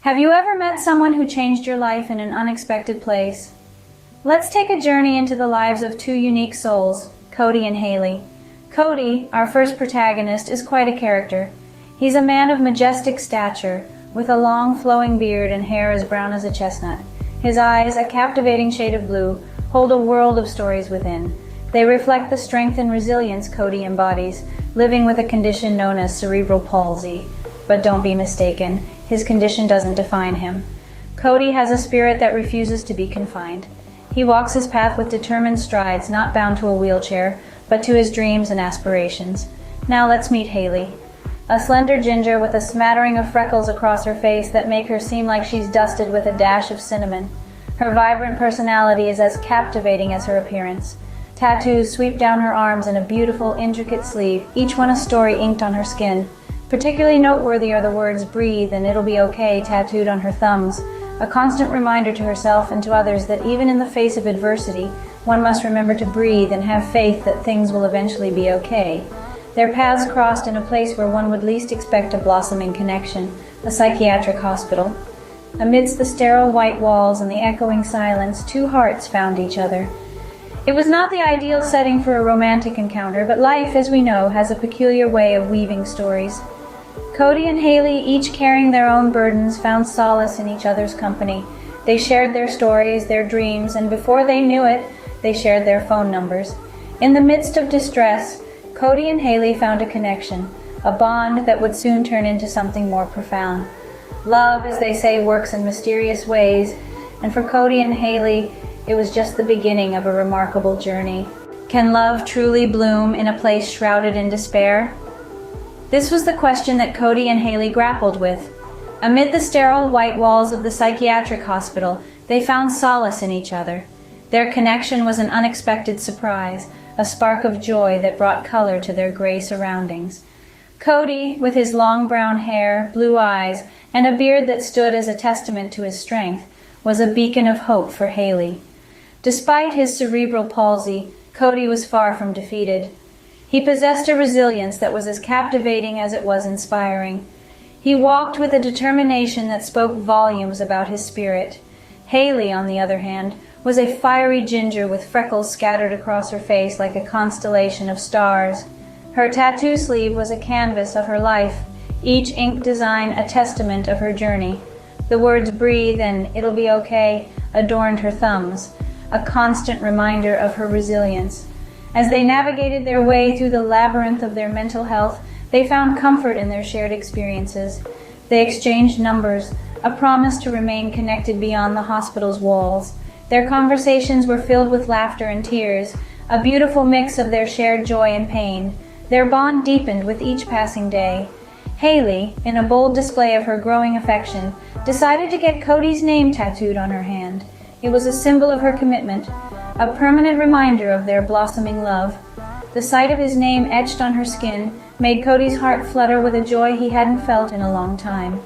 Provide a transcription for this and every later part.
Have you ever met someone who changed your life in an unexpected place? Let's take a journey into the lives of two unique souls, Kody and Hailey. Kody, our first protagonist, is quite a character. He's a man of majestic stature, with a long flowing beard and hair as brown as a chestnut. His eyes, a captivating shade of blue, hold a world of stories within. They reflect the strength and resilience Kody embodies, living with a condition known as cerebral palsy. But don't be mistaken, his condition doesn't define him. Kody has a spirit that refuses to be confined. He walks his path with determined strides, not bound to a wheelchair, but to his dreams and aspirations. Now let's meet Hailey. A slender ginger with a smattering of freckles across her face that make her seem like she's dusted with a dash of cinnamon. Her vibrant personality is as captivating as her appearance. Tattoos sweep down her arms in a beautiful, intricate sleeve, each one a story inked on her skin. Particularly noteworthy are the words "breathe" and "it'll be okay" tattooed on her thumbs, a constant reminder to herself and to others that even in the face of adversity, one must remember to breathe and have faith that things will eventually be okay. Their paths crossed in a place where one would least expect a blossoming connection, a psychiatric hospital. Amidst the sterile white walls and the echoing silence, two hearts found each other. It was not the ideal setting for a romantic encounter, but life, as we know, has a peculiar way of weaving stories. Kody and Hailey, each carrying their own burdens, found solace in each other's company. They shared their stories, their dreams, and before they knew it, they shared their phone numbers. In the midst of distress, Kody and Hailey found a connection, a bond that would soon turn into something more profound. Love, as they say, works in mysterious ways, and for Kody and Hailey, it was just the beginning of a remarkable journey. Can love truly bloom in a place shrouded in despair? This was the question that Kody and Hailey grappled with. Amid the sterile white walls of the psychiatric hospital, they found solace in each other. Their connection was an unexpected surprise, a spark of joy that brought color to their gray surroundings. Kody, with his long brown hair, blue eyes, and a beard that stood as a testament to his strength, was a beacon of hope for Hailey. Despite his cerebral palsy, Kody was far from defeated. He possessed a resilience that was as captivating as it was inspiring. He walked with a determination that spoke volumes about his spirit. Hailey, on the other hand, was a fiery ginger with freckles scattered across her face like a constellation of stars. Her tattoo sleeve was a canvas of her life, each ink design a testament of her journey. The words "breathe" and "it'll be okay" adorned her thumbs, a constant reminder of her resilience. As they navigated their way through the labyrinth of their mental health, they found comfort in their shared experiences. They exchanged numbers, a promise to remain connected beyond the hospital's walls. Their conversations were filled with laughter and tears, a beautiful mix of their shared joy and pain. Their bond deepened with each passing day. Hailey, in a bold display of her growing affection, decided to get Kody's name tattooed on her hand. It was a symbol of her commitment, a permanent reminder of their blossoming love. The sight of his name etched on her skin made Kody's heart flutter with a joy he hadn't felt in a long time.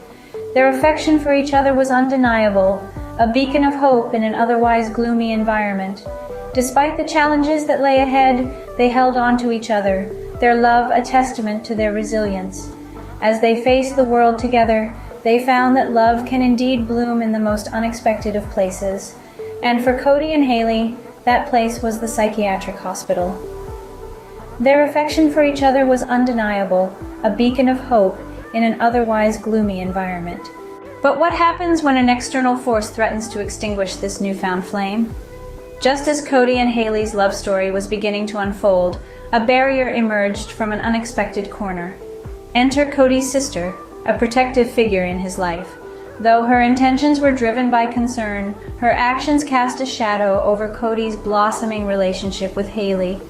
Their affection for each other was undeniable, a beacon of hope in an otherwise gloomy environment. Despite the challenges that lay ahead, they held on to each other, their love a testament to their resilience. As they faced the world together, they found that love can indeed bloom in the most unexpected of places. And for Kody and Hailey, that place was the psychiatric hospital. Their affection for each other was undeniable, a beacon of hope in an otherwise gloomy environment. But what happens when an external force threatens to extinguish this newfound flame? Just as Kody and Hailey's love story was beginning to unfold, a barrier emerged from an unexpected corner. Enter Kody's sister, a protective figure in his life. Though her intentions were driven by concern, her actions cast a shadow over Kody's blossoming relationship with Hailey.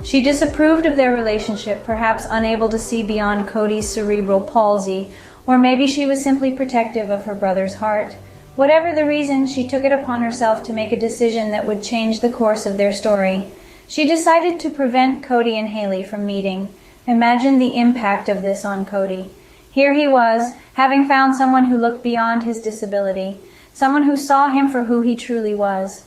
She disapproved of their relationship, perhaps unable to see beyond Kody's cerebral palsy, or maybe she was simply protective of her brother's heart. Whatever the reason, she took it upon herself to make a decision that would change the course of their story. She decided to prevent Kody and Hailey from meeting. Imagine the impact of this on Kody. Here he was, having found someone who looked beyond his disability, someone who saw him for who he truly was.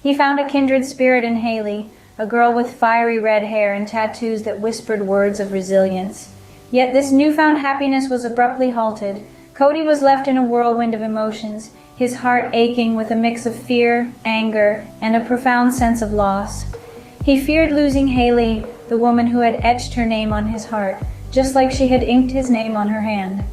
He found a kindred spirit in Hailey, a girl with fiery red hair and tattoos that whispered words of resilience. Yet this newfound happiness was abruptly halted. Kody was left in a whirlwind of emotions, his heart aching with a mix of fear, anger, and a profound sense of loss. He feared losing Haley, the woman who had etched her name on his heart, just like she had inked his name on her hand.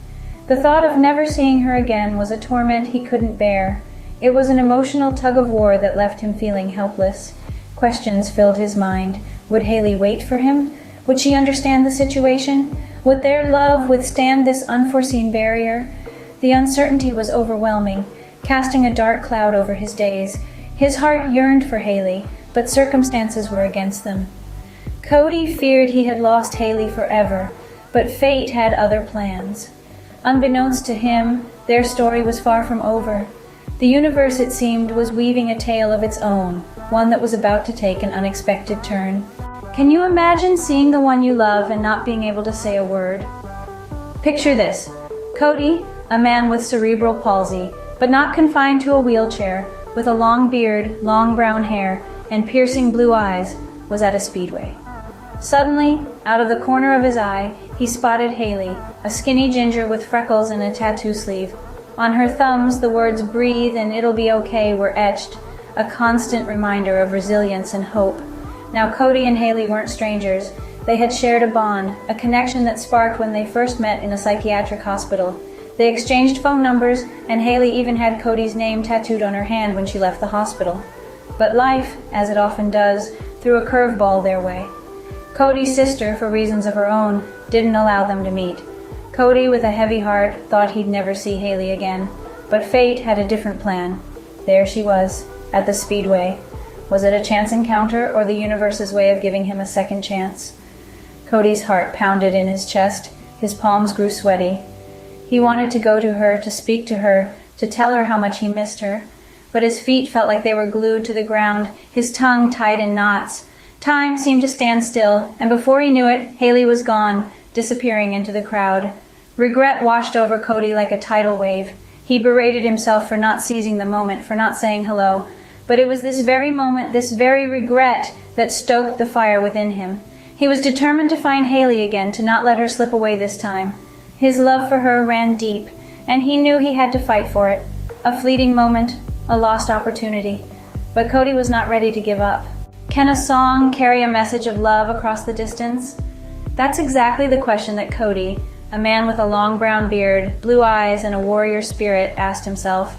The thought of never seeing her again was a torment he couldn't bear. It was an emotional tug-of-war that left him feeling helpless. Questions filled his mind. Would Haley wait for him? Would she understand the situation? Would their love withstand this unforeseen barrier? The uncertainty was overwhelming, casting a dark cloud over his days. His heart yearned for Haley, but circumstances were against them. Kody feared he had lost Haley forever, but fate had other plans. Unbeknownst to him, their story was far from over. The universe, it seemed, was weaving a tale of its own, one that was about to take an unexpected turn. Can you imagine seeing the one you love and not being able to say a word? Picture this. Kody, a man with cerebral palsy, but not confined to a wheelchair, with a long beard, long brown hair, and piercing blue eyes, was at a speedway. Suddenly, out of the corner of his eye, he spotted Haley, a skinny ginger with freckles and a tattoo sleeve. On her thumbs, the words "breathe" and "it'll be okay" were etched, a constant reminder of resilience and hope. Now Kody and Haley weren't strangers. They had shared a bond, a connection that sparked when they first met in a psychiatric hospital. They exchanged phone numbers, and Haley even had Kody's name tattooed on her hand when she left the hospital. But life, as it often does, threw a curveball their way. Kody's sister, for reasons of her own, didn't allow them to meet. Kody, with a heavy heart, thought he'd never see Haley again, but fate had a different plan. There she was, at the speedway. Was it a chance encounter, or the universe's way of giving him a second chance? Kody's heart pounded in his chest. His palms grew sweaty. He wanted to go to her, to speak to her, to tell her how much he missed her. But his feet felt like they were glued to the ground, his tongue tied in knots. Time seemed to stand still, and before he knew it, Haley was gone, disappearing into the crowd. Regret washed over Kody like a tidal wave. He berated himself for not seizing the moment, for not saying hello. But it was this very moment, this very regret, that stoked the fire within him. He was determined to find Haley again, to not let her slip away this time. His love for her ran deep, and he knew he had to fight for it. A fleeting moment, a lost opportunity. But Kody was not ready to give up. Can a song carry a message of love across the distance? That's exactly the question that Kody, a man with a long brown beard, blue eyes, and a warrior spirit, asked himself.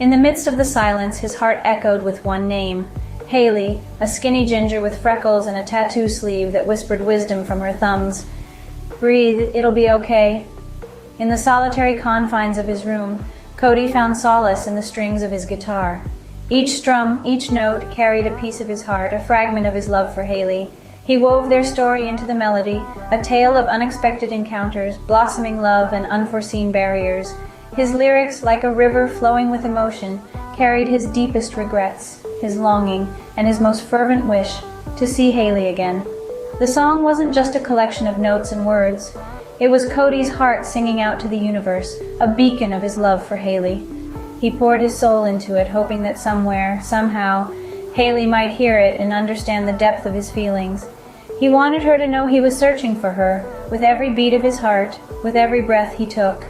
In the midst of the silence, his heart echoed with one name, Haley, a skinny ginger with freckles and a tattoo sleeve that whispered wisdom from her thumbs. Breathe, it'll be okay. In the solitary confines of his room, Kody found solace in the strings of his guitar. Each strum, each note carried a piece of his heart, a fragment of his love for Haley. He wove their story into the melody, a tale of unexpected encounters, blossoming love, and unforeseen barriers. His lyrics, like a river flowing with emotion, carried his deepest regrets, his longing, and his most fervent wish to see Haley again. The song wasn't just a collection of notes and words. It was Kody's heart singing out to the universe, a beacon of his love for Haley. He poured his soul into it, hoping that somewhere, somehow, Haley might hear it and understand the depth of his feelings. He wanted her to know he was searching for her, with every beat of his heart, with every breath he took.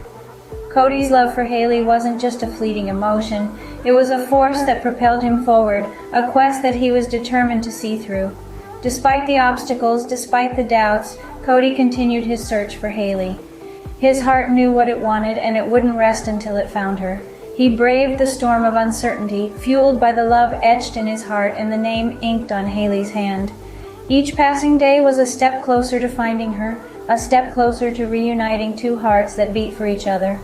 Kody's love for Haley wasn't just a fleeting emotion. It was a force that propelled him forward, a quest that he was determined to see through. Despite the obstacles, despite the doubts, Kody continued his search for Haley. His heart knew what it wanted, and it wouldn't rest until it found her. He braved the storm of uncertainty, fueled by the love etched in his heart and the name inked on Haley's hand. Each passing day was a step closer to finding her, a step closer to reuniting two hearts that beat for each other.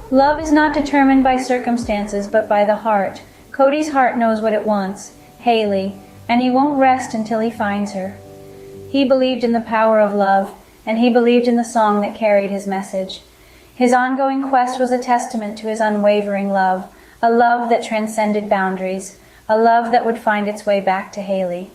Love is not determined by circumstances, but by the heart. Kody's heart knows what it wants, Haley, and he won't rest until he finds her. He believed in the power of love, and he believed in the song that carried his message. His ongoing quest was a testament to his unwavering love, a love that transcended boundaries, a love that would find its way back to Haley.